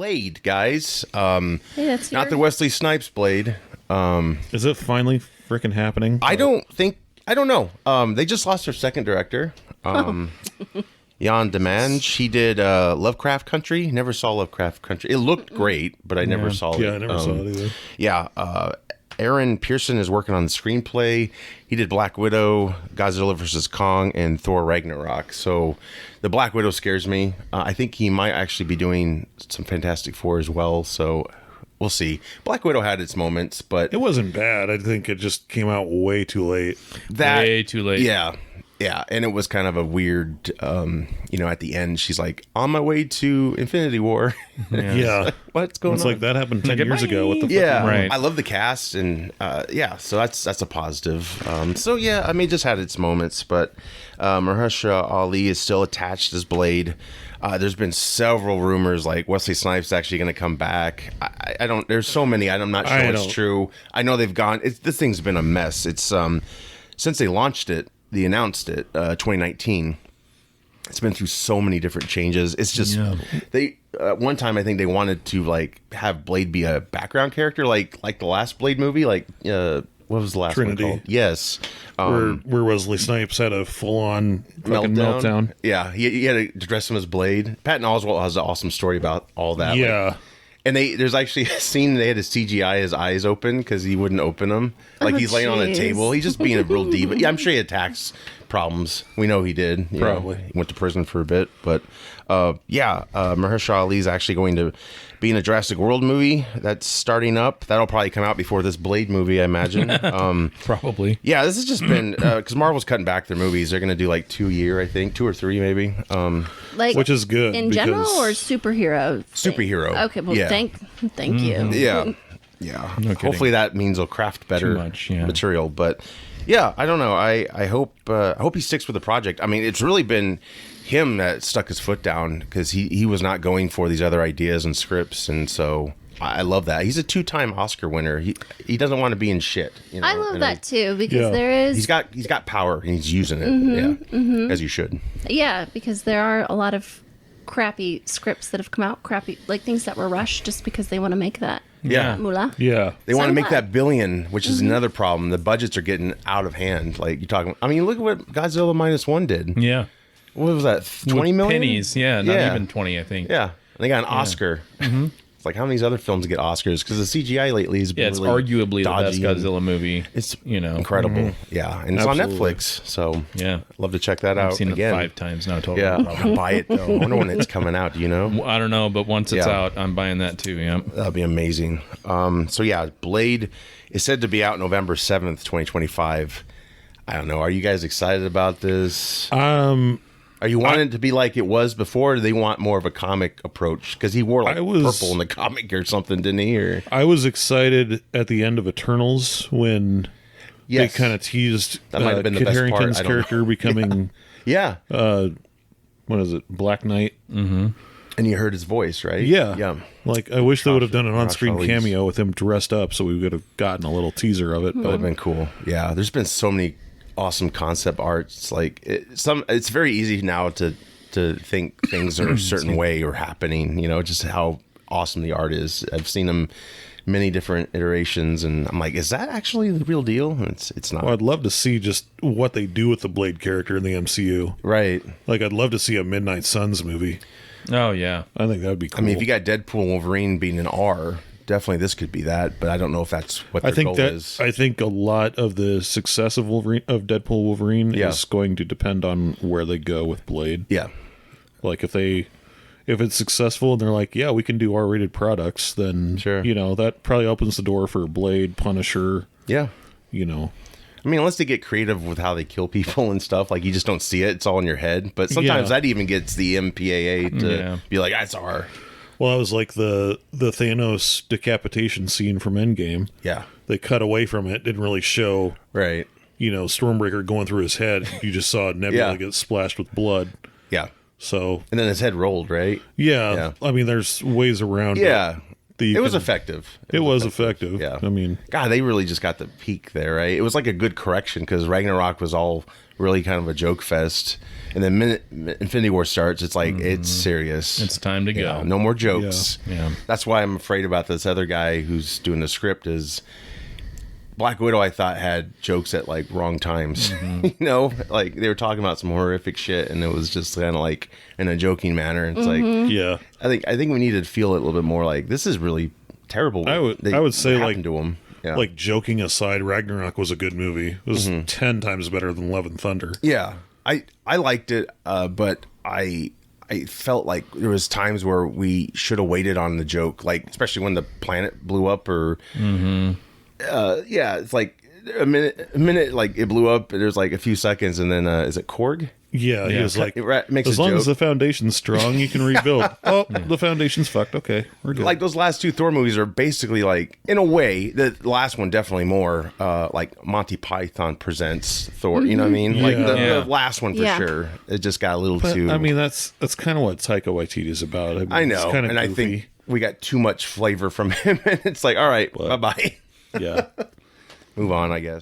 Blade, guys. Hey, that's Not the Wesley Snipes Blade. Is it finally freaking happening? I don't know. They just lost their second director. Jan Demange. He did Lovecraft Country. Never saw Lovecraft Country. It looked great, but I never saw it. Yeah, I never saw it either. Yeah. Aaron Pearson is working on the screenplay. He did Black Widow, Godzilla vs. Kong, and Thor Ragnarok. So the Black Widow scares me. I think he might actually be doing some Fantastic Four as well. So we'll see. Black Widow had its moments, but It wasn't bad. I think it just came out way too late. Way too late. Yeah. Yeah, and it was kind of a weird, at the end, she's like, on my way to Infinity War. Yeah. What's going It's on? like that happened 10 years ago. What the fuck? Yeah, Right. I love the cast, and so that's a positive. It just had its moments, but Mahershala Ali is still attached as Blade. There's been several rumors like Wesley Snipes actually going to come back. I don't. There's so many. I'm not sure it's true. I know they've gone. This thing's been a mess. It's since they announced it 2019. It's been through so many different changes. It's just they one time I think they wanted to like have Blade be a background character like the last Blade movie, like what was the last Trinity. one called? Yes. Where Wesley Snipes had a full-on fucking meltdown. Yeah, he had to dress him as Blade. Patton Oswalt has an awesome story about all that. Yeah. And there's actually a scene they had to CGI his eyes open because he wouldn't open them. Like he's laying on a table. He's just being a real diva. Yeah, I'm sure he had tax problems. We know he did. Probably. He went to prison for a bit. But Mahershala Ali is actually going to be in a Jurassic World movie that's starting up. That'll probably come out before this Blade movie, I imagine. Probably. Yeah, this has just been because Marvel's cutting back their movies. They're going to do like 2 a year, I think, 2 or 3 maybe. Which is good. in general or superhero? Superhero. Okay, well, Yeah. thank you. Yeah. kidding. Hopefully that means they'll craft better material. But yeah, I don't know. I hope he sticks with the project. I mean, it's really been him that stuck his foot down because he was not going for these other ideas and scripts, and so I love that. He's a 2-time Oscar winner. He doesn't want to be in shit. I love that too because there is he's got power and he's using it. As you should. Yeah, because there are a lot of crappy scripts that have come out, crappy like things that were rushed just because they want to make that moolah. Yeah. They want to make that billion, which is another problem. The budgets are getting out of hand. Like you're talking. I mean, look at what Godzilla -1 did. Yeah. What was that? 20 million pennies. Yeah, not even 20, I think. Yeah, and they got an Oscar. It's like how many of these other films get Oscars? Because the CGI lately has been it's really arguably the best dodgy. Godzilla movie. It's Mm-hmm. incredible. Yeah, and it's Absolutely. on Netflix. So Yeah. love to check that out I've seen again. it 5 times now total. Yeah, probably. buy it though. I wonder when it's coming out. Do you know? I don't know, but once it's Yeah. out, I'm buying that too. Yeah. That'd be amazing. Blade is said to be out November 7th, 2025. I don't know. Are you guys excited about this? Are you wanting it to be like it was before, or do they want more of a comic approach? Because he wore purple in the comic or something, didn't he? Or I was excited at the end of Eternals when they kind of teased That might have been the Kit best part. Harington's I don't character know. becoming yeah. what is it, Black Knight? And you heard his voice, right? Yeah. Yeah. Like I wish they would have done an on-screen Ali's. cameo with him dressed up, so we would have gotten a little teaser of it. That would But have been cool. Yeah. There's been so many awesome concept arts. Like it's very easy now to think things are a certain way or happening, just how awesome the art is. I've seen them many different iterations and I'm like, is that actually the real deal? And it's not. well, I'd love to see just what they do with the Blade character in the MCU. Right. Like I'd love to see a Midnight Suns movie. Oh, yeah. I think that would be cool. I mean, if you got Deadpool and Wolverine being an R, definitely this could be that, but I don't know if that's what their goal is. I think a lot of the success of Deadpool Wolverine is going to depend on where they go with Blade. Yeah. Like if it's successful and they're like, yeah, we can do R-rated products, then Sure. That probably opens the door for Blade, Punisher. Yeah. I mean, unless they get creative with how they kill people and stuff, like you just don't see it. It's all in your head. But sometimes that even gets the MPAA to be like, that's R. Well, that was like the Thanos decapitation scene from Endgame. Yeah. They cut away from it, didn't really show, Right. Stormbreaker going through his head. You just saw Nebula get splashed with blood. Yeah. So, And then his head rolled, right? yeah. I mean, there's ways around it. Yeah. It was effective. It was effective. Yeah. I mean, God, they really just got the peak there, right? It was like a good correction because Ragnarok was all really kind of a joke fest. And then minute Infinity War starts, it's like, it's serious. It's time to go. No more jokes. Yeah. That's why I'm afraid about this other guy who's doing the script is Black Widow, I thought had jokes at like wrong times. You know, like they were talking about some horrific shit and it was just kind of like in a joking manner. It's like, yeah. I think we need to feel it a little bit more like this is really terrible. I would say what like happened to him. Yeah. Like joking aside, Ragnarok was a good movie. It was 10 times better than Love and Thunder. Yeah, I liked it, but I felt like there was times where we should have waited on the joke, like especially when the planet blew up or yeah, it's like a minute like it blew up. There's like a few seconds, and then is it Korg? Yeah, he was like, It makes as a long joke. as the foundation's strong, you can rebuild. Oh, the foundation's fucked. Okay, we're good. Like those last two Thor movies are basically like, in a way, the last one definitely more like Monty Python presents Thor. You know what I mean? Like the last one for sure. It just got a little But, too. I mean, that's kind of what Taika Waititi is about. I mean, I know, it's kinda and I goofy. think we got too much flavor from him, and it's like, all right, bye bye, Yeah. move on, I guess.